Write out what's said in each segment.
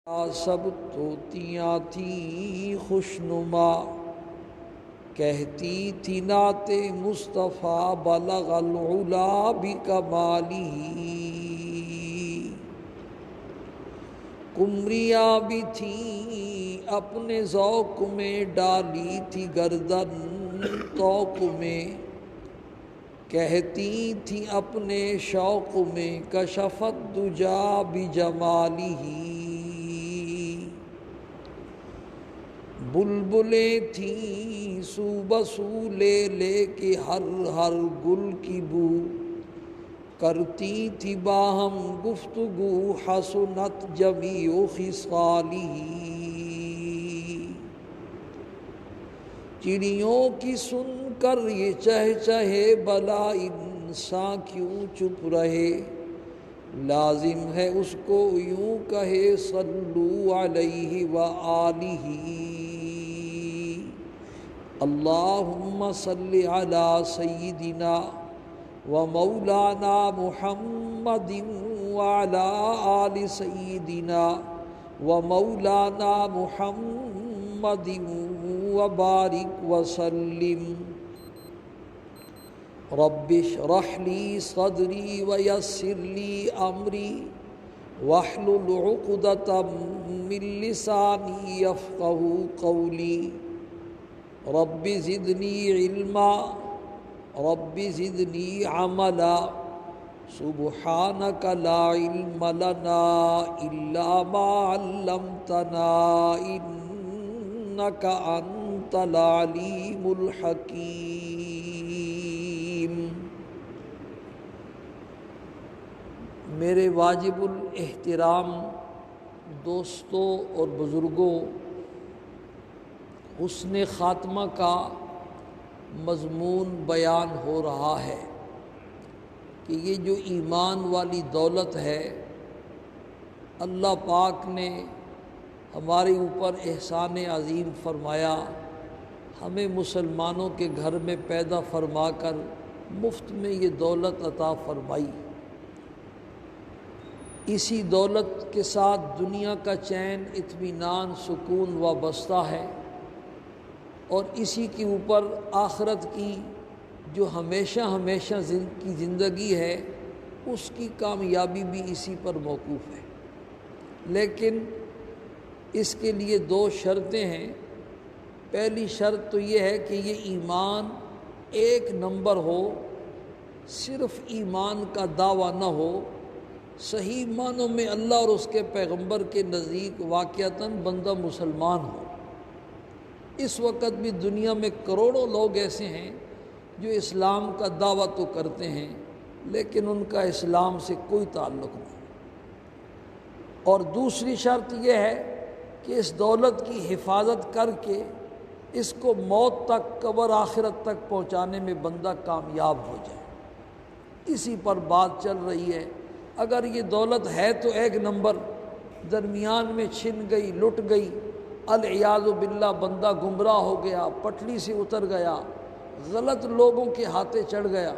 سب طوطیاں تھیں خوشنما، کہتی تھی نعت مصطفیٰ بلغ العلا بکمالہ۔ قمریاں بھی تھیں اپنے ذوق میں، ڈالی تھی گردن طوق میں، کہتی تھی اپنے شوق میں کشفت دجا بجمالہ۔ بلبلیں تھیں سو بسو لے لے کے ہر ہر گل کی بو، کرتی تھی باہم گفتگو حسنت جمیع خصالہ۔ چڑیوں کی سن کر یہ چہچہے بلا انسان کیوں چپ رہے، لازم ہے اس کو یوں کہے صلو علیہ وآلہ۔ اللہم صل علی سیدنا و مولانا محمد وعلی آل سیدنا و مولانا محمد وبارک وسلم۔ رب اشرح لی صدری ویسر لی امری واحلل عقدۃ من لسانی یفقہوا قولی۔ رب زدنی علما رب زدنی عملا سبحانک لا علم لنا الا ما علمتنا انک انت العلیم الحکیم۔ میرے واجب الاحترام دوستوں اور بزرگوں، حسن خاتمہ کا مضمون بیان ہو رہا ہے کہ یہ جو ایمان والی دولت ہے، اللہ پاک نے ہمارے اوپر احسان عظیم فرمایا، ہمیں مسلمانوں کے گھر میں پیدا فرما کر مفت میں یہ دولت عطا فرمائی۔ اسی دولت کے ساتھ دنیا کا چین، اطمینان، سکون وابستہ ہے، اور اسی کے اوپر آخرت کی جو ہمیشہ ہمیشہ کی زندگی ہے، اس کی کامیابی بھی اسی پر موقوف ہے۔ لیکن اس کے لیے دو شرطیں ہیں۔ پہلی شرط تو یہ ہے کہ یہ ایمان ایک نمبر ہو، صرف ایمان کا دعویٰ نہ ہو، صحیح معنوں میں اللہ اور اس کے پیغمبر کے نزدیک واقعتاً بندہ مسلمان ہو۔ اس وقت بھی دنیا میں کروڑوں لوگ ایسے ہیں جو اسلام کا دعویٰ تو کرتے ہیں لیکن ان کا اسلام سے کوئی تعلق نہیں۔ اور دوسری شرط یہ ہے کہ اس دولت کی حفاظت کر کے اس کو موت تک، قبر آخرت تک پہنچانے میں بندہ کامیاب ہو جائے۔ اسی پر بات چل رہی ہے۔ اگر یہ دولت ہے تو ایک نمبر، درمیان میں چھن گئی، لٹ گئی، العیاذ باللہ بندہ گمراہ ہو گیا، پٹڑی سے اتر گیا، غلط لوگوں کے ہاتھے چڑھ گیا،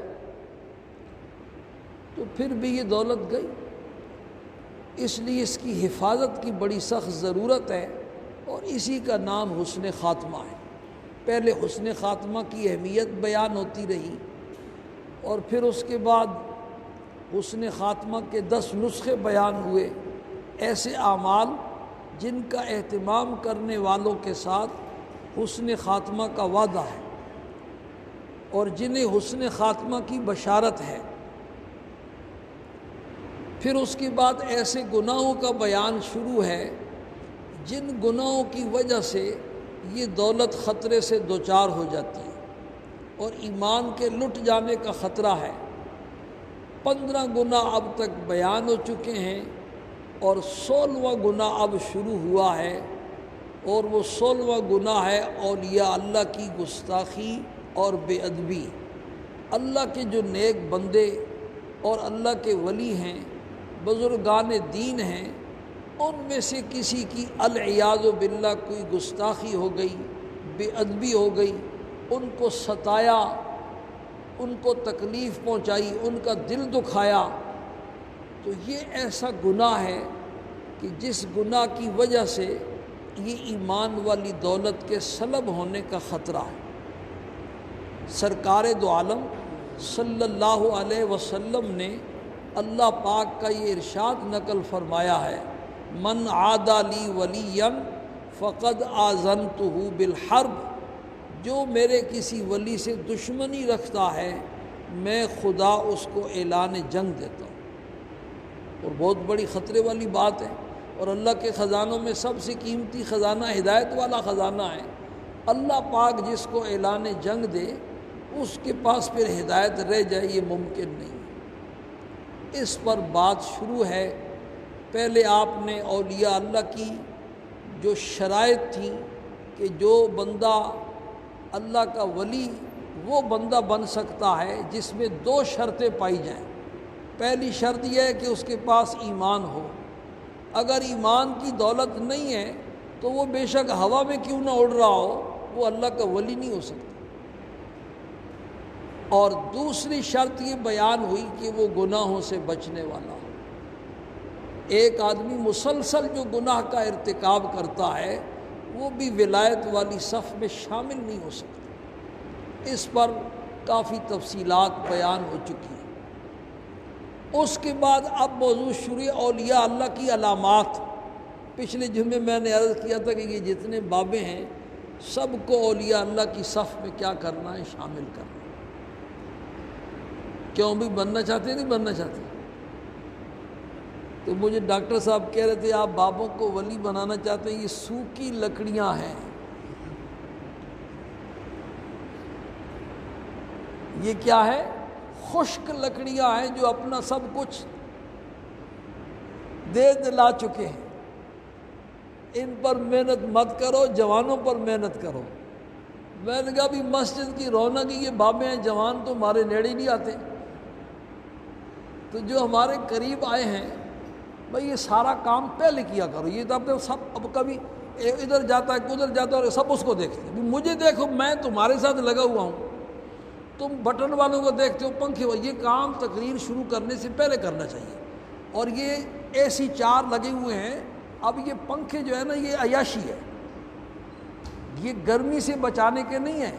تو پھر بھی یہ دولت گئی۔ اس لیے اس کی حفاظت کی بڑی سخت ضرورت ہے، اور اسی کا نام حسن خاتمہ ہے۔ پہلے حسن خاتمہ کی اہمیت بیان ہوتی رہی، اور پھر اس کے بعد حسن خاتمہ کے 10 نسخے بیان ہوئے، ایسے اعمال جن کا اہتمام کرنے والوں کے ساتھ حسن خاتمہ کا وعدہ ہے، اور جنہیں حسن خاتمہ کی بشارت ہے۔ پھر اس کے بعد ایسے گناہوں کا بیان شروع ہے جن گناہوں کی وجہ سے یہ دولت خطرے سے دوچار ہو جاتی ہے اور ایمان کے لٹ جانے کا خطرہ ہے۔ 15 گناہ اب تک بیان ہو چکے ہیں، اور 16واں گناہ اب شروع ہوا ہے، اور وہ 16واں گناہ ہے اولیاء اللہ کی گستاخی اور بے ادبی۔ اللہ کے جو نیک بندے اور اللہ کے ولی ہیں، بزرگان دین ہیں، ان میں سے کسی کی العیاذ باللہ کوئی گستاخی ہو گئی، بے ادبی ہو گئی، ان کو ستایا، ان کو تکلیف پہنچائی، ان کا دل دکھایا، تو یہ ایسا گناہ ہے کہ جس گناہ کی وجہ سے یہ ایمان والی دولت کے سلب ہونے کا خطرہ ہے۔ سرکار دو عالم صلی اللہ علیہ وسلم نے اللہ پاک کا یہ ارشاد نقل فرمایا ہے، من عادی لی ولیا فقد آذنتہ بالحرب، جو میرے کسی ولی سے دشمنی رکھتا ہے میں خدا اس کو اعلان جنگ دیتا ہوں۔ اور بہت بڑی خطرے والی بات ہے، اور اللہ کے خزانوں میں سب سے قیمتی خزانہ ہدایت والا خزانہ ہے۔ اللہ پاک جس کو اعلان جنگ دے اس کے پاس پھر ہدایت رہ جائے، یہ ممکن نہیں۔ اس پر بات شروع ہے۔ پہلے آپ نے اولیاء اللہ کی جو شرائط تھیں کہ جو بندہ اللہ کا ولی وہ بندہ بن سکتا ہے جس میں 2 شرطیں پائی جائیں۔ پہلی شرط یہ ہے کہ اس کے پاس ایمان ہو، اگر ایمان کی دولت نہیں ہے تو وہ بے شک ہوا میں کیوں نہ اڑ رہا ہو، وہ اللہ کا ولی نہیں ہو سکتا۔ اور دوسری شرط یہ بیان ہوئی کہ وہ گناہوں سے بچنے والا ہو۔ ایک آدمی مسلسل جو گناہ کا ارتکاب کرتا ہے وہ بھی ولایت والی صف میں شامل نہیں ہو سکتا۔ اس پر کافی تفصیلات بیان ہو چکی ہیں۔ اس کے بعد اب موضوع شروع اولیاء اللہ کی علامات۔ پچھلے جمعے میں نے عرض کیا تھا کہ یہ جتنے بابیں ہیں سب کو اولیاء اللہ کی صف میں کیا کرنا ہے، شامل کرنا ہے۔ کیوں بھی بننا چاہتے ہیں نہیں بننا چاہتے؟ تو مجھے ڈاکٹر صاحب کہہ رہے تھے آپ بابوں کو ولی بنانا چاہتے ہیں، یہ سوکھی لکڑیاں ہیں، یہ کیا ہے؟ خشک لکڑیاں ہیں جو اپنا سب کچھ دے دلا چکے ہیں۔ ان پر محنت مت کرو، جوانوں پر محنت کرو۔ میں نے کہا بھی مسجد کی رونق یہ بابے ہیں، جوان تو ہمارے نیڑے نہیں آتے۔ تو جو ہمارے قریب آئے ہیں بھئی یہ سارا کام پہلے کیا کرو، یہ تو اب کبھی ادھر جاتا ہے ادھر جاتا ہے اور سب اس کو دیکھتے ہیں۔ مجھے دیکھو، میں تمہارے ساتھ لگا ہوا ہوں، تم بٹن والوں کو دیکھتے ہو، پنکھے، یہ کام تقریر شروع کرنے سے پہلے کرنا چاہیے۔ اور یہ AC 4 لگے ہوئے ہیں، اب یہ پنکھے جو ہے نا یہ عیاشی ہے، یہ گرمی سے بچانے کے نہیں ہیں۔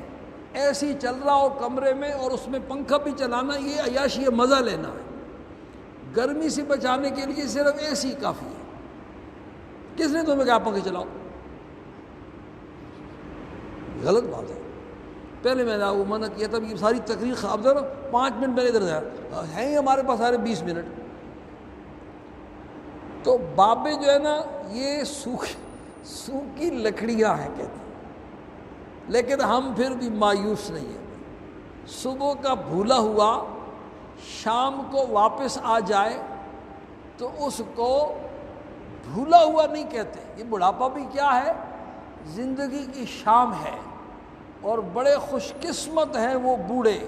AC چل رہا ہو کمرے میں اور اس میں پنکھا بھی چلانا، یہ عیاشی ہے، مزہ لینا ہے۔ گرمی سے بچانے کے لیے صرف AC کافی ہے۔ کس نے تمہیں کہا پنکھے چلاؤ؟ غلط بات ہے۔ پہلے میں نے وہ منع کیا تھا، یہ ساری تقریر خواب دے رہا 5 منٹ میں ادھر ہیں ہی ہمارے پاس سارے 20 منٹ۔ تو بابے جو ہے نا یہ سوکھی لکڑیاں ہیں کہتے ہیں، لیکن ہم پھر بھی مایوس نہیں ہیں۔ صبح کا بھولا ہوا شام کو واپس آ جائے تو اس کو بھولا ہوا نہیں کہتے۔ یہ بڑھاپا بھی کیا ہے؟ زندگی کی شام ہے۔ اور بڑے خوش قسمت ہیں وہ بوڑھے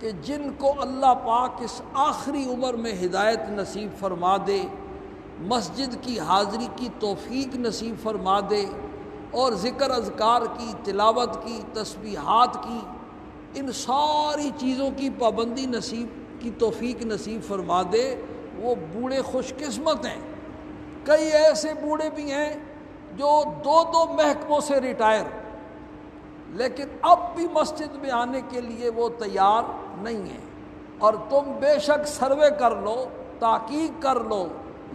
کہ جن کو اللہ پاک اس آخری عمر میں ہدایت نصیب فرما دے، مسجد کی حاضری کی توفیق نصیب فرما دے، اور ذکر اذکار کی، تلاوت کی، تسبیحات کی، ان ساری چیزوں کی پابندی نصیب کی توفیق نصیب فرما دے۔ وہ بوڑھے خوش قسمت ہیں۔ کئی ایسے بوڑھے بھی ہیں جو 2 محکموں سے ریٹائر، لیکن اب بھی مسجد میں آنے کے لیے وہ تیار نہیں ہیں۔ اور تم بے شک سروے کر لو، تحقیق کر لو،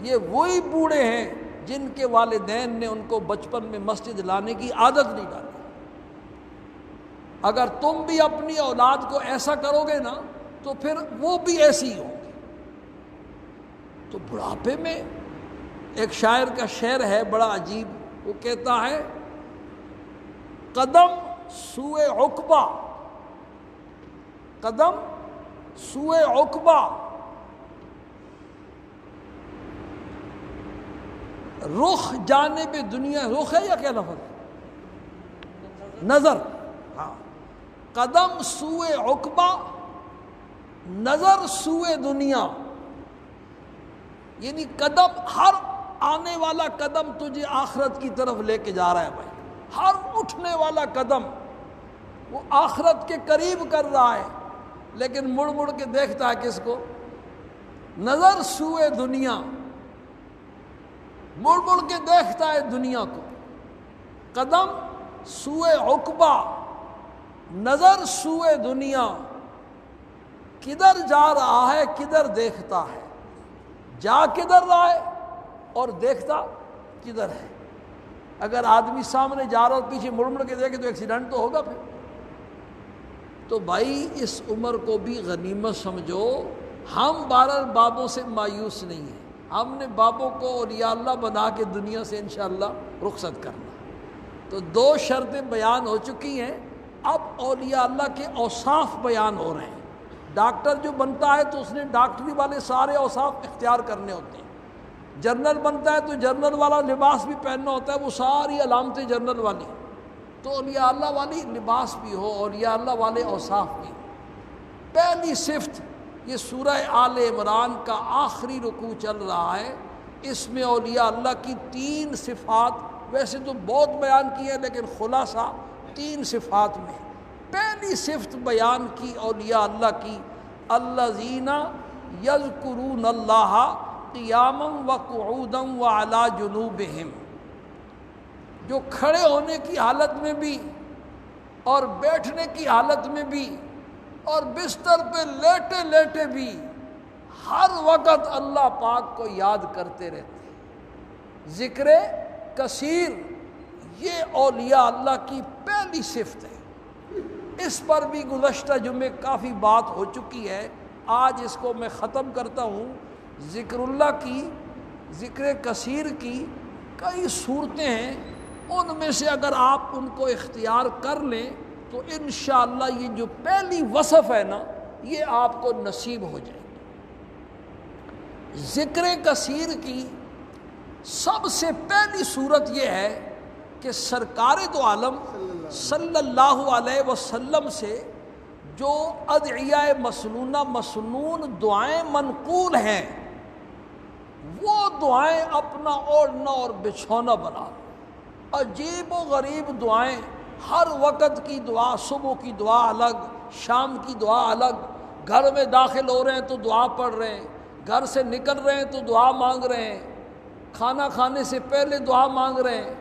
یہ وہی بوڑھے ہیں جن کے والدین نے ان کو بچپن میں مسجد لانے کی عادت نہیں ڈالی۔ اگر تم بھی اپنی اولاد کو ایسا کرو گے نا تو پھر وہ بھی ایسی ہوں گی۔ تو بڑھاپے میں ایک شاعر کا شعر ہے بڑا عجیب، وہ کہتا ہے قدم سوئے عقبہ، قدم سوئے عقبہ، رخ جانب دنیا، رخ ہے یا کیا لفظ ہے؟ نظر، ہاں، قدم سوئے عقبہ، نظر سوئے دنیا، یعنی قدم، ہر آنے والا قدم تجھے آخرت کی طرف لے کے جا رہا ہے بھائی، ہر اٹھنے والا قدم وہ آخرت کے قریب کر رہا ہے، لیکن مڑ مڑ کے دیکھتا ہے کس کو؟ نظر سوئے دنیا۔ مڑ مڑ کے دیکھتا ہے دنیا کو، قدم سوئے عقبہ، نظر سوئے دنیا، کدھر جا رہا ہے کدھر دیکھتا ہے، جا کدھر رہا ہے اور دیکھتا کدھر ہے۔ اگر آدمی سامنے جا رہا اور پیچھے مڑ مڑ کے دیکھے تو ایکسیڈنٹ تو ہوگا پھر۔ تو بھائی اس عمر کو بھی غنیمت سمجھو، ہم 12 بابوں سے مایوس نہیں ہیں، ہم نے بابوں کو اولیاء اللہ بنا کے دنیا سے انشاءاللہ رخصت کرنا۔ تو 2 شرطیں بیان ہو چکی ہیں، اب اولیاء اللہ کے اوصاف بیان ہو رہے ہیں۔ ڈاکٹر جو بنتا ہے تو اس نے ڈاکٹری والے سارے اوصاف اختیار کرنے ہوتے ہیں، جنرل بنتا ہے تو جنرل والا لباس بھی پہننا ہوتا ہے، وہ ساری علامتیں جنرل والی۔ تو اولیاء اللہ والی لباس بھی ہو، اولیاء اللہ والے اوصاف بھی۔ پہلی صفت، یہ سورہ آل عمران کا آخری رکوع چل رہا ہے، اس میں اولیاء اللہ کی 3 صفات، ویسے تو بہت بیان کی ہے لیکن خلاصہ 3 صفات میں۔ پہلی صفت بیان کی اولیاء اللہ کی، الذین یذکرون اللہ قیاما وقعودا وعلی جنوبہم، جو کھڑے ہونے کی حالت میں بھی اور بیٹھنے کی حالت میں بھی اور بستر پہ لیٹے لیٹے بھی ہر وقت اللہ پاک کو یاد کرتے رہتے۔ ذکر کثیر، یہ اولیاء اللہ کی پہلی صفت ہے۔ اس پر بھی گزشتہ جمعے کافی بات ہو چکی ہے، آج اس کو میں ختم کرتا ہوں۔ ذکر اللہ کی، ذکر کثیر کی کئی صورتیں ہیں، ان میں سے اگر آپ ان کو اختیار کر لیں تو انشاءاللہ یہ جو پہلی وصف ہے نا، یہ آپ کو نصیب ہو جائے گی۔ ذکر کثیر کی سب سے پہلی صورت یہ ہے کہ سرکار دو عالم صلی اللہ علیہ وسلم سے جو ادعیہ مسنونہ مسنون دعائیں منقول ہیں، وہ دعائیں اپنا اوڑھنا اور بچھونا بنا لو۔ عجیب و غریب دعائیں، ہر وقت کی دعا، صبح کی دعا الگ، شام کی دعا الگ، گھر میں داخل ہو رہے ہیں تو دعا پڑھ رہے ہیں، گھر سے نکل رہے ہیں تو دعا مانگ رہے ہیں، کھانا کھانے سے پہلے دعا مانگ رہے ہیں،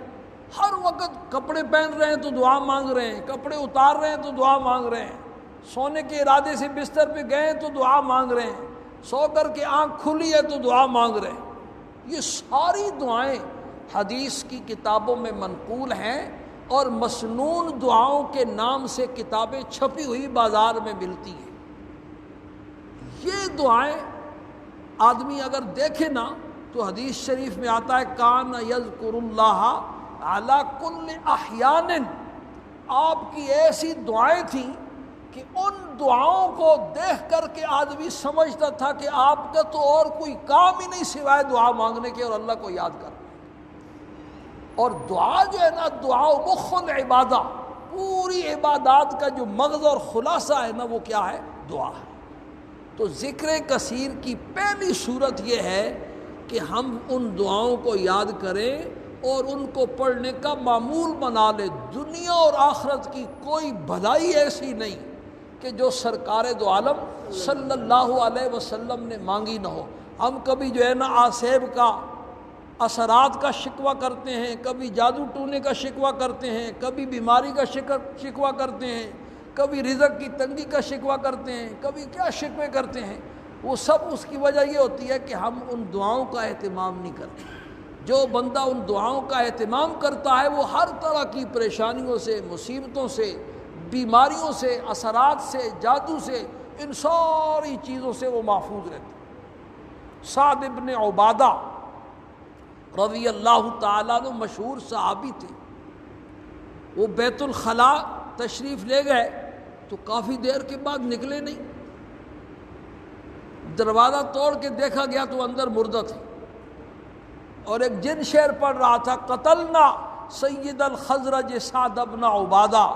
ہر وقت کپڑے پہن رہے ہیں تو دعا مانگ رہے ہیں، کپڑے اتار رہے ہیں تو دعا مانگ رہے ہیں، سونے کے ارادے سے بستر پہ گئے تو دعا مانگ رہے ہیں، سو کر کے آنکھ کھلی ہے تو دعا مانگ رہے ہیں۔ یہ ساری دعائیں حدیث کی کتابوں میں منقول ہیں اور مسنون دعاؤں کے نام سے کتابیں چھپی ہوئی بازار میں ملتی ہیں۔ یہ دعائیں آدمی اگر دیکھے نا تو حدیث شریف میں آتا ہے کان یذکر اللہ علی کل احیان، آپ کی ایسی دعائیں تھیں کہ ان دعاؤں کو دیکھ کر کے آدمی سمجھتا تھا کہ آپ کا تو اور کوئی کام ہی نہیں سوائے دعا مانگنے کے اور اللہ کو یاد کرنے۔ اور دعا جو ہے نا، دعا مخ العبادہ، پوری عبادات کا جو مغز اور خلاصہ ہے نا، وہ کیا ہے؟ دعا ہے۔ تو ذکر کثیر کی پہلی صورت یہ ہے کہ ہم ان دعاؤں کو یاد کریں اور ان کو پڑھنے کا معمول بنا لیں۔ دنیا اور آخرت کی کوئی بھلائی ایسی نہیں کہ جو سرکار دو عالم صلی اللہ علیہ وسلم نے مانگی نہ ہو۔ ہم کبھی جو ہے نا آسیب کا، اثرات کا شکوہ کرتے ہیں، کبھی جادو ٹونے کا شکوہ کرتے ہیں، کبھی بیماری کا شکوہ کرتے ہیں، کبھی رزق کی تنگی کا شکوہ کرتے ہیں، کبھی کیا شکوے کرتے ہیں۔ وہ سب اس کی وجہ یہ ہوتی ہے کہ ہم ان دعاؤں کا اہتمام نہیں کرتے۔ جو بندہ ان دعاؤں کا اہتمام کرتا ہے وہ ہر طرح کی پریشانیوں سے، مصیبتوں سے، بیماریوں سے، اثرات سے، جادو سے، ان ساری چیزوں سے وہ محفوظ رہتا ہے۔ سعد ابن عبادہ رضی اللہ تعالیٰ عنہ مشہور صحابی تھے، وہ بیت الخلاء تشریف لے گئے تو کافی دیر کے بعد نکلے نہیں۔ دروازہ توڑ کے دیکھا گیا تو اندر مردہ تھے، اور ایک جن شعر پڑھ رہا تھا قتلنا سید الخزرج سعد بن عبادہ،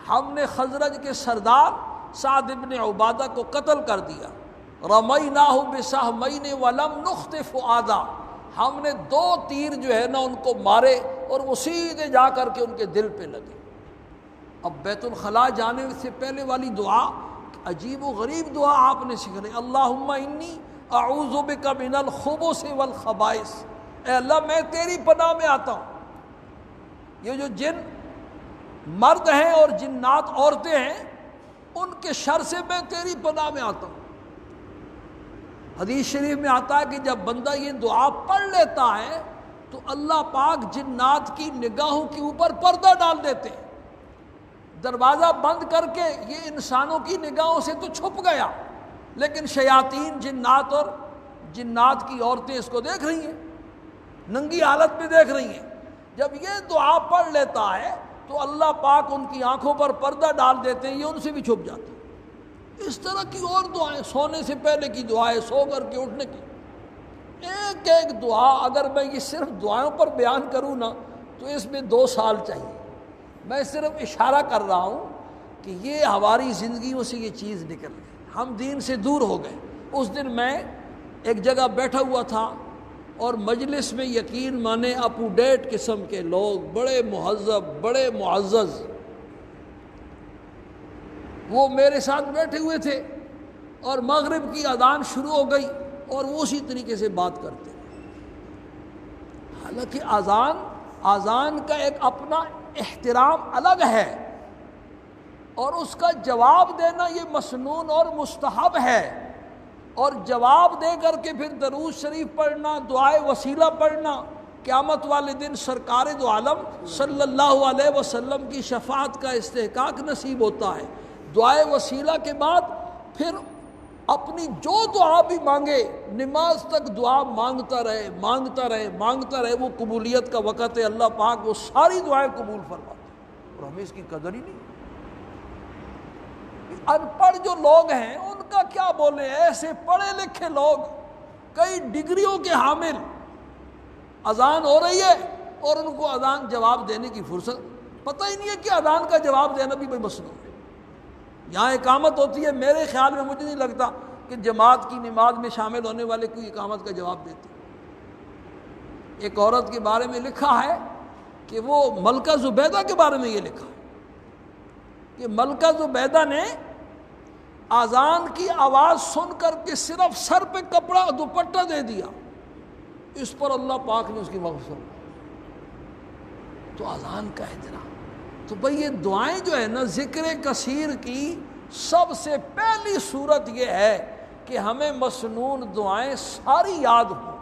ہم نے خزرج کے سردار سعد بن عبادہ کو قتل کر دیا۔ رمیناہ بسہمین ولم نخط فؤادا، ہم نے 2 تیر جو ہے نا ان کو مارے اور وہ سیدھے جا کر کے ان کے دل پہ لگے۔ اب بیت الخلاء جانے سے پہلے والی دعا، عجیب و غریب دعا آپ نے سکھائی، اللہم انی اعوذ بک من الخبث والخبائث، اے اللہ میں تیری پناہ میں آتا ہوں، یہ جو جن مرد ہیں اور جنات عورتیں ہیں ان کے شر سے میں تیری پناہ میں آتا ہوں۔ حدیث شریف میں آتا ہے کہ جب بندہ یہ دعا پڑھ لیتا ہے تو اللہ پاک جنات کی نگاہوں کے اوپر پردہ ڈال دیتے ہیں، دروازہ بند کر کے یہ انسانوں کی نگاہوں سے تو چھپ گیا، لیکن شیاطین جنات اور جنات کی عورتیں اس کو دیکھ رہی ہیں، ننگی حالت میں دیکھ رہی ہیں۔ جب یہ دعا پڑھ لیتا ہے تو اللہ پاک ان کی آنکھوں پر پردہ ڈال دیتے ہیں، یہ ان سے بھی چھپ جاتے ہیں۔ اس طرح کی اور دعائیں، سونے سے پہلے کی دعائیں، سو کر کے اٹھنے کی، ایک ایک دعا اگر میں یہ صرف دعاؤں پر بیان کروں نا تو اس میں 2 سال چاہیے۔ میں صرف اشارہ کر رہا ہوں کہ یہ ہماری زندگیوں سے یہ چیز نکل گئی، ہم دین سے دور ہو گئے۔ اس دن میں ایک جگہ بیٹھا ہوا تھا اور مجلس میں یقین مانے اپ ٹو ڈیٹ قسم کے لوگ، بڑے مہذب، بڑے معزز، وہ میرے ساتھ بیٹھے ہوئے تھے اور مغرب کی اذان شروع ہو گئی اور وہ اسی طریقے سے بات کرتے ہیں۔ حالانکہ اذان کا ایک اپنا احترام الگ ہے اور اس کا جواب دینا یہ مسنون اور مستحب ہے، اور جواب دے کر کے پھر درود شریف پڑھنا، دعائے وسیلہ پڑھنا، قیامت والے دن سرکار دو عالم صلی اللہ علیہ وسلم کی شفاعت کا استحقاق نصیب ہوتا ہے۔ دعائے وسیلہ کے بعد پھر اپنی جو دعا بھی مانگے، نماز تک دعا مانگتا رہے، مانگتا رہے، مانگتا رہے، وہ قبولیت کا وقت ہے، اللہ پاک وہ ساری دعائیں قبول فرماتے ہیں، اور ہمیں اس کی قدر ہی نہیں۔ ان پڑھ جو لوگ ہیں ان کا کیا بولے، ایسے پڑھے لکھے لوگ، کئی ڈگریوں کے حامل، اذان ہو رہی ہے اور ان کو اذان جواب دینے کی فرصت پتہ ہی نہیں ہے کہ اذان کا جواب دینا بھی کوئی مسئلہ ہے۔ یہاں اقامت ہوتی ہے، میرے خیال میں مجھے نہیں لگتا کہ جماعت کی نماز میں شامل ہونے والے کوئی اقامت کا جواب دیتے۔ ایک عورت کے بارے میں لکھا ہے کہ وہ ملکہ زبیدہ کے بارے میں یہ لکھا ہے کہ ملکہ زبیدہ نے اذان کی آواز سن کر کے صرف سر پہ کپڑا دوپٹہ دے دیا، اس پر اللہ پاک نے اس کی مغفرت۔ تو اذان کا احترام، تو بھئی یہ دعائیں جو ہے نا، ذکر کثیر کی سب سے پہلی صورت یہ ہے کہ ہمیں مسنون دعائیں ساری یاد ہوں،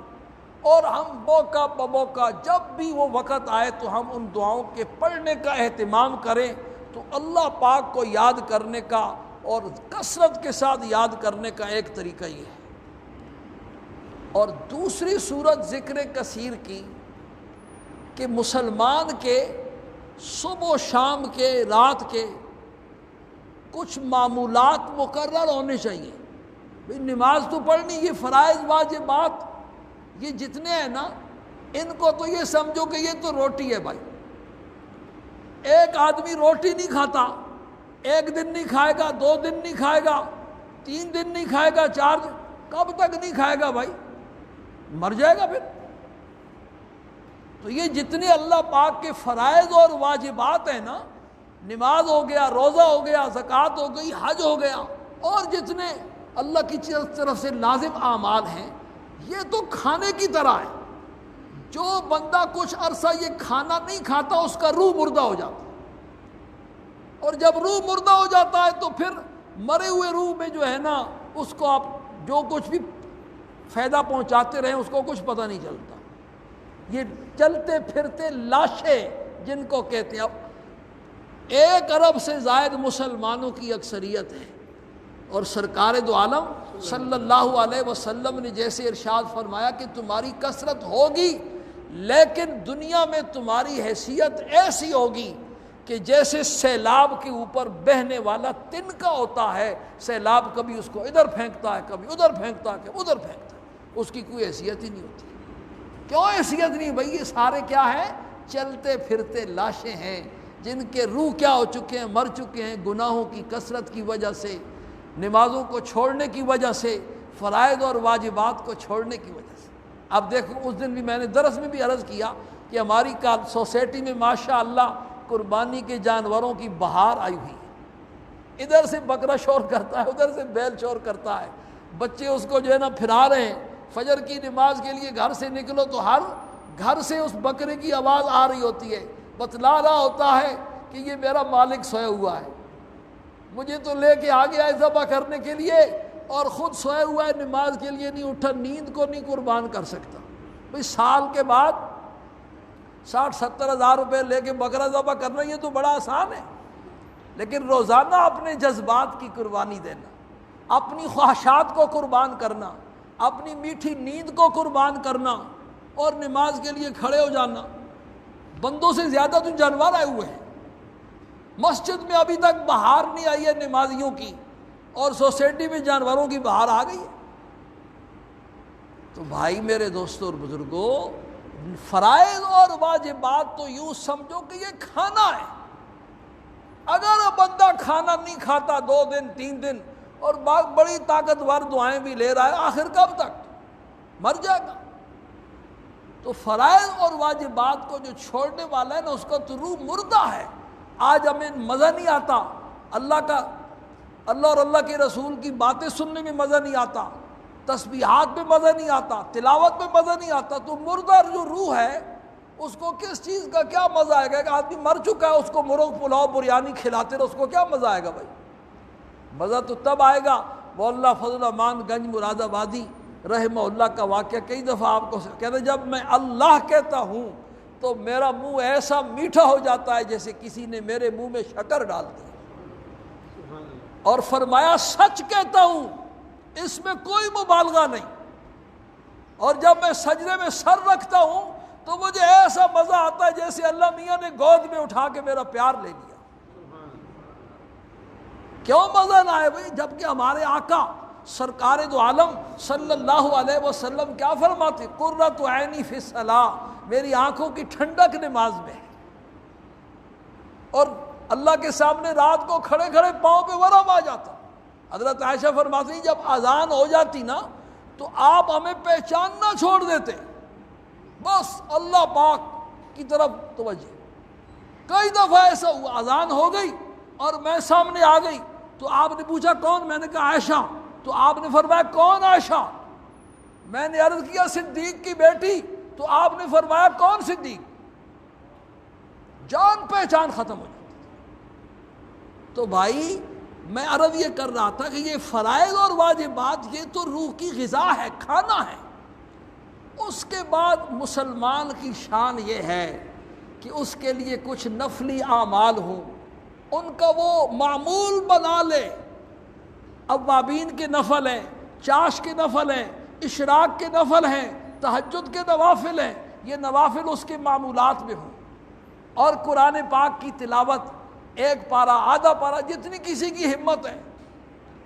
اور ہم موقع بموقع جب بھی وہ وقت آئے تو ہم ان دعاؤں کے پڑھنے کا اہتمام کریں۔ تو اللہ پاک کو یاد کرنے کا اور کثرت کے ساتھ یاد کرنے کا ایک طریقہ یہ ہے۔ اور دوسری صورت ذکر کثیر کی کہ مسلمان کے صبح و شام کے، رات کے کچھ معمولات مقرر ہونے چاہیے۔ بھئی نماز تو پڑھنی، یہ فرائض واجبات یہ جتنے ہیں نا، ان کو تو یہ سمجھو کہ یہ تو روٹی ہے بھائی۔ ایک آدمی روٹی نہیں کھاتا، 1 دن نہیں کھائے گا، 2 دن نہیں کھائے گا، 3 دن نہیں کھائے گا، 4 دن، کب تک نہیں کھائے گا بھائی؟ مر جائے گا پھر۔ تو یہ جتنے اللہ پاک کے فرائض اور واجبات ہیں نا، نماز ہو گیا، روزہ ہو گیا، زکوٰۃ ہو گئی، حج ہو گیا، اور جتنے اللہ کی طرف سے لازم اعمال ہیں، یہ تو کھانے کی طرح ہے۔ جو بندہ کچھ عرصہ یہ کھانا نہیں کھاتا اس کا روح مردہ ہو جاتا ہے، اور جب روح مردہ ہو جاتا ہے تو پھر مرے ہوئے روح میں جو ہے نا، اس کو آپ جو کچھ بھی فائدہ پہنچاتے رہیں اس کو کچھ پتہ نہیں چلتا۔ یہ چلتے پھرتے لاشیں جن کو کہتے ہیں، اب 1 ارب سے زائد مسلمانوں کی اکثریت ہے، اور سرکار دو عالم صلی اللہ علیہ وسلم نے جیسے ارشاد فرمایا کہ تمہاری کثرت ہوگی، لیکن دنیا میں تمہاری حیثیت ایسی ہوگی کہ جیسے سیلاب کے اوپر بہنے والا تنکا ہوتا ہے، سیلاب کبھی اس کو ادھر پھینکتا ہے، کبھی ادھر پھینکتا ہے، کبھی ادھر پھینکتا ہے، اس کی کوئی حیثیت ہی نہیں ہوتی۔ کیوں حیثیت نہیں بھائی؟ یہ سارے کیا ہیں؟ چلتے پھرتے لاشیں ہیں جن کے روح کیا ہو چکے ہیں، مر چکے ہیں، گناہوں کی کثرت کی وجہ سے، نمازوں کو چھوڑنے کی وجہ سے، فرائض اور واجبات کو چھوڑنے کی وجہ سے۔ اب دیکھو، اس دن بھی میں نے درس میں بھی عرض کیا کہ ہماری سوسائٹی میں ماشاء اللہ قربانی کے جانوروں کی بہار آئی ہوئی ہے۔ ادھر سے بکرا شور کرتا ہے، ادھر سے بیل شور کرتا ہے، بچے اس کو جو ہے نا پھرا رہے ہیں۔ فجر کی نماز کے لیے گھر سے نکلو تو ہر گھر سے اس بکرے کی آواز آ رہی ہوتی ہے، بتلا رہا ہوتا ہے کہ یہ میرا مالک سویا ہوا ہے، مجھے تو لے کے آ گیا ہے ذبح کرنے کے لیے، اور خود سویا ہوا ہے، نماز کے لیے نہیں اٹھا، نیند کو نہیں قربان کر سکتا۔ بھئی سال کے بعد 60-70 ہزار روپے لے کے بکرا ذبح کرنا یہ تو بڑا آسان ہے، لیکن روزانہ اپنے جذبات کی قربانی دینا، اپنی خواہشات کو قربان کرنا، اپنی میٹھی نیند کو قربان کرنا، اور نماز کے لیے کھڑے ہو جانا۔ بندوں سے زیادہ تو جانور آئے ہوئے ہیں، مسجد میں ابھی تک بہار نہیں آئی ہے نمازیوں کی، اور سوسائٹی میں جانوروں کی بہار آ گئی ہے۔ تو بھائی میرے دوستوں اور بزرگوں، فرائض اور واجبات تو یوں سمجھو کہ یہ کھانا ہے۔ اگر بندہ کھانا نہیں کھاتا 2 دن 3 دن اور بڑی طاقتور دعائیں بھی لے رہا ہے، آخر کب تک مر جائے گا۔ تو فرائض اور واجبات کو جو چھوڑنے والا ہے نا، اس کا تو روح مردہ ہے۔ آج ہمیں مزہ نہیں آتا اللہ اور اللہ کے رسول کی باتیں سننے میں مزہ نہیں آتا، تسبیحات میں مزہ نہیں آتا، تلاوت میں مزہ نہیں آتا، تو مردہ جو روح ہے اس کو کس چیز کا کیا مزہ آئے گا؟ کہ آدمی مر چکا ہے، اس کو مرغ پلاؤ بریانی کھلاتے رہو، اس کو کیا مزہ آئے گا بھائی؟ مزہ تو تب آئے گا۔ مولانا فضل الرحمان گنج مراد آبادی رحمہ اللہ کا واقعہ کئی دفعہ آپ کو کہتے ہیں، جب میں اللہ کہتا ہوں تو میرا منہ ایسا میٹھا ہو جاتا ہے جیسے کسی نے میرے منہ میں شکر ڈال دی، اور فرمایا سچ کہتا ہوں، اس میں کوئی مبالغہ نہیں، اور جب میں سجدے میں سر رکھتا ہوں تو مجھے ایسا مزہ آتا ہے جیسے اللہ میاں نے گود میں اٹھا کے میرا پیار لے لیا۔ کیوں مزہ نہ آئے بھائی؟ جبکہ ہمارے آقا سرکار دو عالم صلی اللہ علیہ وسلم کیا فرماتے؟ قرۃ عینی فی الصلاۃ، میری آنکھوں کی ٹھنڈک نماز میں ہے۔ اور اللہ کے سامنے رات کو کھڑے کھڑے پاؤں پہ ورم آ جاتا۔ حضرت عائشہ فرماتی جب اذان ہو جاتی نا تو آپ ہمیں پہچاننا چھوڑ دیتے، بس اللہ پاک کی طرف توجہ۔ کئی دفعہ ایسا ہوا اذان ہو گئی اور میں سامنے آ گئی تو آپ نے پوچھا کون؟ میں نے کہا عائشہ۔ تو آپ نے فرمایا کون عائشہ؟ میں نے عرض کیا صدیق کی بیٹی۔ تو آپ نے فرمایا کون صدیق؟ جان پہچان ختم ہو جاتی۔ تو بھائی میں عرض یہ کر رہا تھا کہ یہ فرائض اور واجبات یہ تو روح کی غذا ہے، کھانا ہے۔ اس کے بعد مسلمان کی شان یہ ہے کہ اس کے لیے کچھ نفلی اعمال ہوں، ان کا وہ معمول بنا لے۔ اوابین کے نفل ہیں، چاش کے نفل ہیں، اشراق کے نفل ہیں، تہجد کے نوافل ہیں، یہ نوافل اس کے معمولات میں ہوں۔ اور قرآن پاک کی تلاوت 1 پارہ آدھا پارہ جتنی کسی کی ہمت ہے،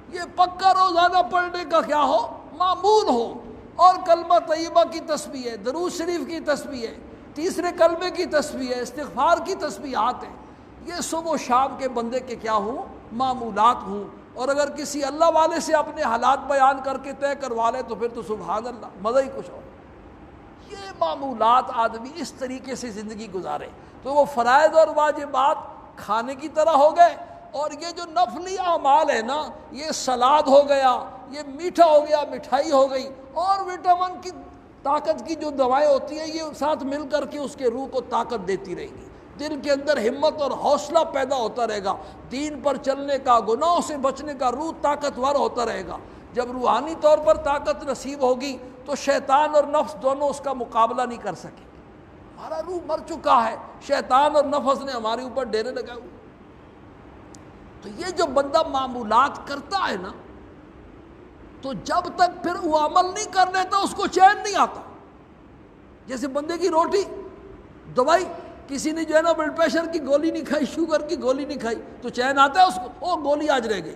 یہ پکا روزانہ پڑھنے کا کیا ہو؟ معمول ہو۔ اور کلمہ طیبہ کی تسبیح ہے، درود شریف کی تسبیح ہے، تیسرے کلمے کی تسبیح ہے، استغفار کی تسبیحات ہیں، یہ صبح و شام کے بندے کے کیا ہوں؟ معمولات ہوں۔ اور اگر کسی اللہ والے سے اپنے حالات بیان کر کے طے کروا لے تو پھر تو سبحان اللہ، مزہ ہی کچھ اور۔ یہ معمولات آدمی اس طریقے سے زندگی گزارے تو وہ فرائض اور واجبات کھانے کی طرح ہو گئے، اور یہ جو نفلی اعمال ہے نا، یہ سلاد ہو گیا، یہ میٹھا ہو گیا، مٹھائی ہو گئی، اور وٹامن کی طاقت کی جو دوائیں ہوتی ہیں یہ ساتھ مل کر کے اس کے روح کو طاقت دیتی رہے گی، دل کے اندر ہمت اور حوصلہ پیدا ہوتا رہے گا، دین پر چلنے کا، گناہوں سے بچنے کا، روح طاقتور ہوتا رہے گا۔ جب روحانی طور پر طاقت نصیب ہوگی تو شیطان اور نفس دونوں اس کا مقابلہ نہیں کر سکے۔ ہمارا روح مر چکا ہے، شیطان اور نفس نے ہمارے اوپر ڈیرے لگائے ہوئے۔ تو یہ جو بندہ معمولات کرتا ہے نا، تو جب تک پھر وہ عمل نہیں کر لیتا اس کو چین نہیں آتا۔ جیسے بندے کی روٹی، دوائی، کسی نے جو ہے نا بلڈ پریشر کی گولی نہیں کھائی، شوگر کی گولی نہیں کھائی تو چین آتا ہے اس کو، وہ گولی آج رہ گئی،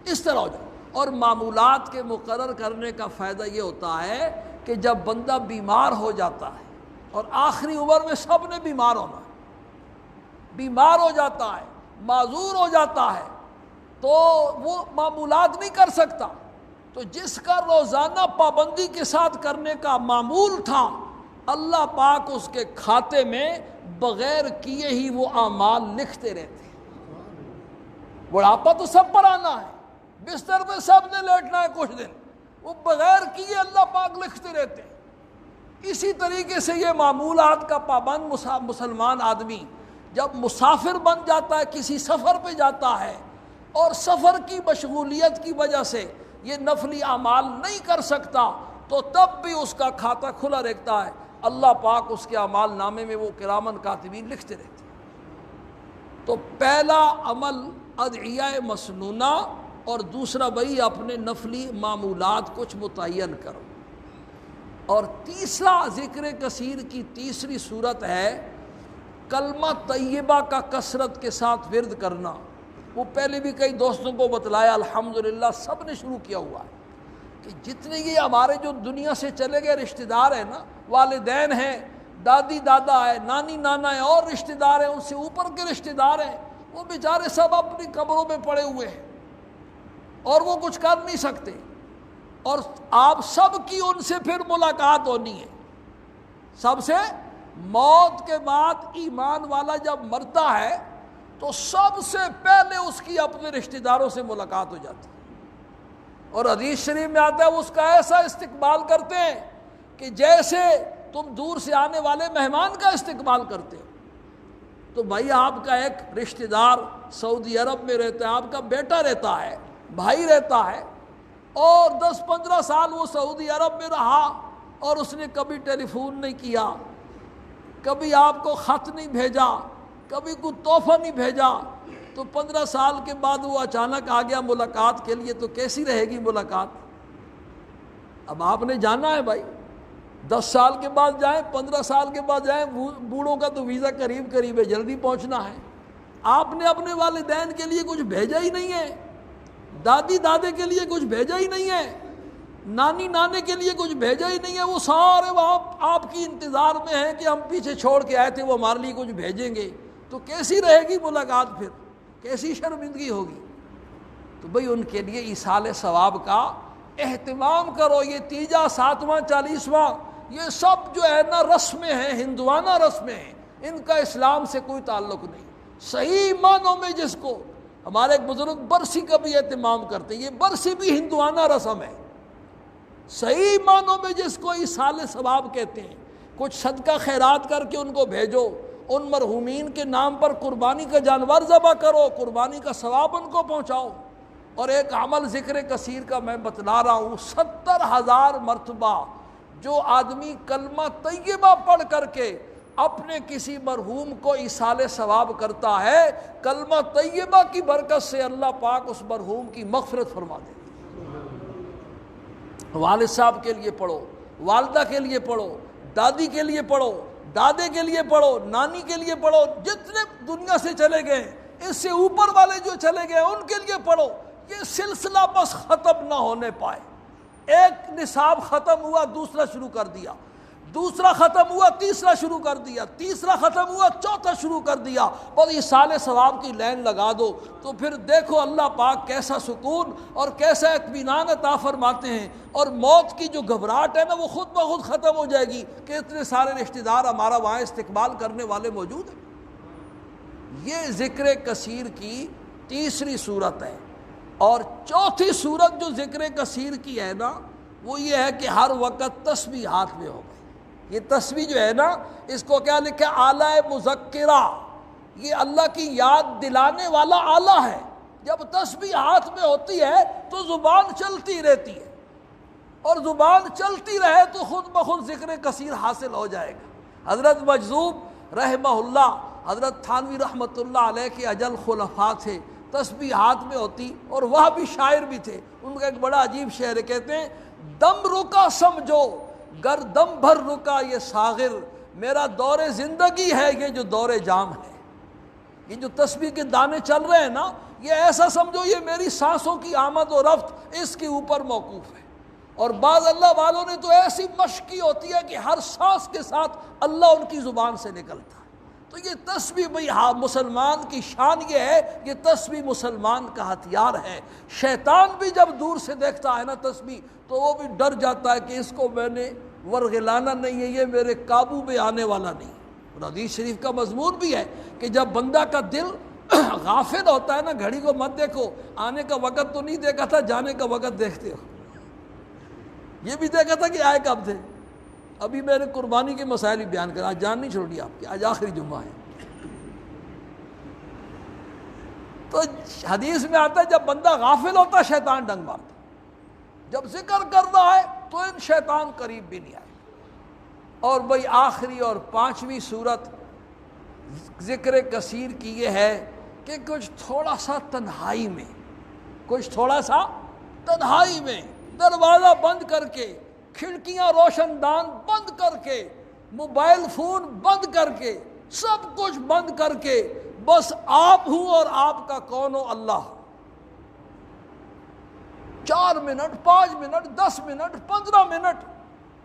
اس طرح ہو جائے۔ اور معمولات کے مقرر کرنے کا فائدہ یہ ہوتا ہے کہ جب بندہ بیمار ہو جاتا ہے، اور آخری عمر میں سب نے بیمار ہونا ہے، بیمار ہو جاتا ہے، معذور ہو جاتا ہے، تو وہ معمولات نہیں کر سکتا، تو جس کا روزانہ پابندی کے ساتھ کرنے کا معمول تھا، اللہ پاک اس کے کھاتے میں بغیر کیے ہی وہ اعمال لکھتے رہتے ہیں۔ بڑھاپا تو سب پر آنا ہے، بستر پہ سب نے لیٹنا ہے کچھ دن، وہ بغیر کیے اللہ پاک لکھتے رہتے ہیں۔ اسی طریقے سے یہ معمولات کا پابند مسلمان آدمی جب مسافر بن جاتا ہے، کسی سفر پہ جاتا ہے اور سفر کی مشغولیت کی وجہ سے یہ نفلی اعمال نہیں کر سکتا، تو تب بھی اس کا کھاتہ کھلا رہتا ہے، اللہ پاک اس کے اعمال نامے میں وہ کرامن کاتبین لکھتے رہتے ہیں۔ تو پہلا عمل ادعیہ مسنونہ، اور دوسرا بھائی اپنے نفلی معمولات کچھ متعین کرو، اور تیسرا ذکر کثیر کی تیسری صورت ہے کلمہ طیبہ کا کثرت کے ساتھ ورد کرنا۔ وہ پہلے بھی کئی دوستوں کو بتلایا، الحمدللہ سب نے شروع کیا ہوا ہے کہ جتنے یہ ہمارے جو دنیا سے چلے گئے رشتہ دار ہیں نا، والدین ہیں، دادی دادا ہے، نانی نانا ہے، اور رشتہ دار ہیں، ان سے اوپر کے رشتہ دار ہیں، وہ بیچارے سب اپنی قبروں میں پڑے ہوئے ہیں اور وہ کچھ کر نہیں سکتے، اور آپ سب کی ان سے پھر ملاقات ہونی ہے۔ سب سے موت کے بعد ایمان والا جب مرتا ہے تو سب سے پہلے اس کی اپنے رشتہ داروں سے ملاقات ہو جاتی ہے، اور حدیث شریف میں آتا ہے وہ اس کا ایسا استقبال کرتے ہیں کہ جیسے تم دور سے آنے والے مہمان کا استقبال کرتے ہو۔ تو بھائی آپ کا ایک رشتہ دار سعودی عرب میں رہتا ہے، آپ کا بیٹا رہتا ہے، بھائی رہتا ہے، اور 10-15 سال وہ سعودی عرب میں رہا اور اس نے کبھی ٹیلی فون نہیں کیا، کبھی آپ کو خط نہیں بھیجا، کبھی کوئی تحفہ نہیں بھیجا، تو 15 سال کے بعد وہ اچانک آ گیا ملاقات کے لیے، تو کیسی رہے گی ملاقات؟ اب آپ نے جانا ہے بھائی، 10 سال کے بعد جائیں، 15 سال کے بعد جائیں، بوڑھوں کا تو ویزا قریب قریب ہے، جلدی پہنچنا ہے۔ آپ نے اپنے والدین کے لیے کچھ بھیجا ہی نہیں ہے، دادی دادے کے لیے کچھ بھیجا ہی نہیں ہے، نانی نانے کے لیے کچھ بھیجا ہی نہیں ہے، وہ سارے وہاں آپ کی انتظار میں ہیں کہ ہم پیچھے چھوڑ کے آئے تھے، وہ ہمارے لیے کچھ بھیجیں گے، تو کیسی رہے گی ملاقات؟ پھر کیسی شرمندگی ہوگی؟ تو بھئی ان کے لیے ایصال ثواب کا اہتمام کرو۔ یہ تیجا، ساتواں، 40واں، یہ سب جو ہے نا رسمیں ہیں، ہندوانہ رسمیں ہیں، ان کا اسلام سے کوئی تعلق نہیں۔ صحیح معنوں میں جس کو ہمارے ایک بزرگ برسی کا بھی اہتمام کرتے ہیں، یہ برسی بھی ہندوانہ رسم ہے۔ صحیح معنوں میں جس کو ایصال ثواب کہتے ہیں، کچھ صدقہ خیرات کر کے ان کو بھیجو، ان مرحومین کے نام پر قربانی کا جانور ذبح کرو، قربانی کا ثواب ان کو پہنچاؤ۔ اور ایک عمل ذکر کثیر کا میں بتلا رہا ہوں، 70,000 مرتبہ جو آدمی کلمہ طیبہ پڑھ کر کے اپنے کسی مرحوم کو ایصال ثواب کرتا ہے، کلمہ طیبہ کی برکت سے اللہ پاک اس مرحوم کی مغفرت فرما دیتا ہے۔ والد صاحب کے لیے پڑھو، والدہ کے لیے پڑھو، دادی کے لیے پڑھو، دادے کے لیے پڑھو، نانی کے لیے پڑھو، جتنے دنیا سے چلے گئے، اس سے اوپر والے جو چلے گئے ان کے لیے پڑھو۔ یہ سلسلہ بس ختم نہ ہونے پائے۔ ایک نصاب ختم ہوا، دوسرا شروع کر دیا، دوسرا ختم ہوا، تیسرا شروع کر دیا، تیسرا ختم ہوا، چوتھا شروع کر دیا، بس ایصال ثواب کی لائن لگا دو، تو پھر دیکھو اللہ پاک کیسا سکون اور کیسا اطمینان عطا فرماتے ہیں، اور موت کی جو گھبراہٹ ہے نا وہ خود بخود ختم ہو جائے گی کہ اتنے سارے رشتہ دار ہمارا وہاں استقبال کرنے والے موجود ہیں۔ یہ ذکر کثیر کی تیسری صورت ہے۔ اور چوتھی صورت جو ذکر کثیر کی ہے نا، وہ یہ ہے کہ ہر وقت تسبیح ہاتھ میں ہو گئی۔ یہ تسبیح جو ہے نا، اس کو کیا لکھا؟ آلہ مذکرہ، یہ اللہ کی یاد دلانے والا آلہ ہے۔ جب تسبیح ہاتھ میں ہوتی ہے تو زبان چلتی رہتی ہے، اور زبان چلتی رہے تو خود بخود ذکر کثیر حاصل ہو جائے گا۔ حضرت مجذوب رحمہ اللہ، حضرت تھانوی رحمۃ اللہ علیہ کے اجل خلفاء تھے، تسبیح ہاتھ میں ہوتی، اور وہ بھی شاعر بھی تھے۔ ان کا ایک بڑا عجیب شعر ہے، کہتے ہیں دم رکا سمجھو گر دم بھر رکا یہ ساغر، میرا دور زندگی ہے یہ جو دور جام ہے۔ یہ جو تسبیح کے دانے چل رہے ہیں نا، یہ ایسا سمجھو یہ میری سانسوں کی آمد و رفت اس کے اوپر موقوف ہے۔ اور بعض اللہ والوں نے تو ایسی مشق کی ہوتی ہے کہ ہر سانس کے ساتھ اللہ ان کی زبان سے نکلتا ہے۔ تو یہ تسبیح بھئی مسلمان کی شان یہ ہے، یہ تسبیح مسلمان کا ہتھیار ہے۔ شیطان بھی جب دور سے دیکھتا ہے نا تسبیح، تو وہ بھی ڈر جاتا ہے کہ اس کو میں نے ورغلانا نہیں ہے، یہ میرے قابو میں آنے والا نہیں۔ اور حدیث شریف کا مضمون بھی ہے کہ جب بندہ کا دل غافل ہوتا ہے نا، گھڑی کو مت دیکھو، آنے کا وقت تو نہیں دیکھا تھا، جانے کا وقت دیکھتے ہو۔ یہ بھی دیکھا تھا کہ آئے کب تھے، ابھی میں نے قربانی کے مسائل بھی بیان کرا، آج جان نہیں چھوڑی آپ کی، آج آخری جمعہ ہے۔ تو حدیث میں آتا ہے جب بندہ غافل ہوتا ہے شیطان ڈنگ مارتا، جب ذکر کر رہا ہے تو ان شیطان قریب بھی نہیں آئے۔ اور بھئی آخری اور 5ویں صورت ذکر کثیر کی یہ ہے کہ کچھ تھوڑا سا تنہائی میں، کچھ تھوڑا سا تنہائی میں دروازہ بند کر کے، کھڑکیاں روشن دان بند کر کے، موبائل فون بند کر کے، سب کچھ بند کر کے، بس آپ ہوں اور آپ کا کون ہو؟ اللہ۔ 4 منٹ، 5 منٹ، 10 منٹ، 15 منٹ،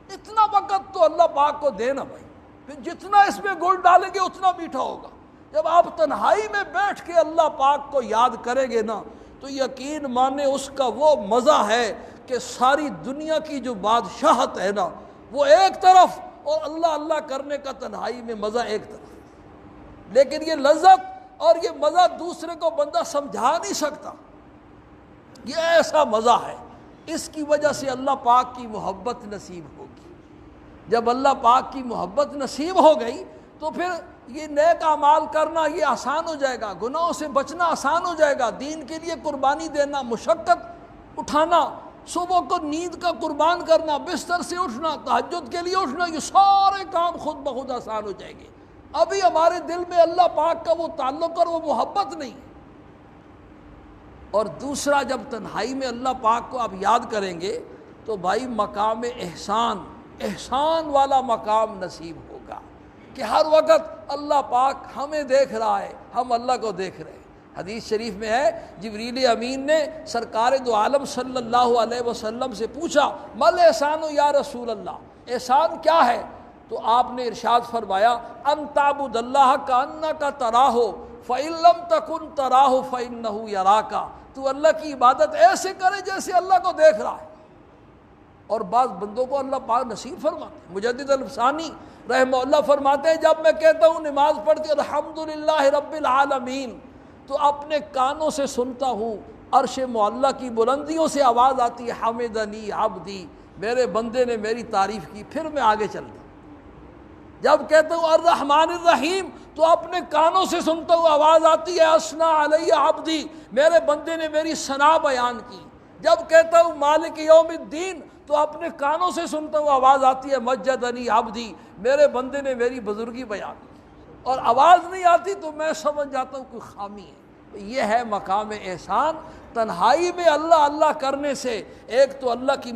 اتنا وقت تو اللہ پاک کو دینا بھائی، پھر جتنا اس میں گل ڈالیں گے اتنا میٹھا ہوگا۔ جب آپ تنہائی میں بیٹھ کے اللہ پاک کو یاد کریں گے نا تو یقین مانے اس کا وہ مزہ ہے کہ ساری دنیا کی جو بادشاہت ہے نا وہ ایک طرف، اور اللہ اللہ کرنے کا تنہائی میں مزہ ایک طرف۔ لیکن یہ لذت اور یہ مزہ دوسرے کو بندہ سمجھا نہیں سکتا، یہ ایسا مزہ ہے، اس کی وجہ سے اللہ پاک کی محبت نصیب ہوگی۔ جب اللہ پاک کی محبت نصیب ہو گئی تو پھر یہ نیک اعمال کرنا یہ آسان ہو جائے گا، گناہوں سے بچنا آسان ہو جائے گا، دین کے لیے قربانی دینا، مشقت اٹھانا، صبح کو نیند کا قربان کرنا، بستر سے اٹھنا، تہجد کے لیے اٹھنا، یہ سارے کام خود بخود آسان ہو جائیں گے۔ ابھی ہمارے دل میں اللہ پاک کا وہ تعلق اور وہ محبت نہیں۔ اور دوسرا، جب تنہائی میں اللہ پاک کو آپ یاد کریں گے تو بھائی مقام احسان، احسان والا مقام نصیب ہوگا کہ ہر وقت اللہ پاک ہمیں دیکھ رہا ہے، ہم اللہ کو دیکھ رہے ہیں۔ حدیث شریف میں ہے جبریل امین نے سرکار دو عالم صلی اللہ علیہ وسلم سے پوچھا مل احسان یا رسول اللہ، احسان کیا ہے؟ تو آپ نے ارشاد فرمایا ان تعبد اللہ کانک تراہ فإن لم تکن تراہ فإنہ یراک، تو اللہ کی عبادت ایسے کرے جیسے اللہ کو دیکھ رہا ہے۔ اور بعض بندوں کو اللہ پاک نصیب فرماتے ہیں۔ مجدد الفسانی رحمہ اللہ فرماتے ہیں جب میں کہتا ہوں نماز پڑھتی الحمدللہ رب العالمین تو اپنے کانوں سے سنتا ہوں عرش معلیٰ کی بلندیوں سے آواز آتی ہے حمدنی عبدی، میرے بندے نے میری تعریف کی، پھر میں آگے چلتا ہوں۔ جب کہتا ہوں الرحمن الرحیم تو اپنے کانوں سے سنتا ہوں آواز آتی ہے اثنا علی عبدی، میرے بندے نے میری ثنا بیان کی۔ جب کہتا ہوں مالک یوم الدین تو اپنے کانوں سے سنتا ہوں آواز آتی ہے مجدنی عبدی، میرے بندے نے میری بزرگی بیان کی۔ اور آواز نہیں آتی تو میں سمجھ جاتا ہوں کوئی خامی ہے۔ یہ ہے مقام احسان، تنہائی میں اللہ اللہ کرنے سے ایک تو اللہ کی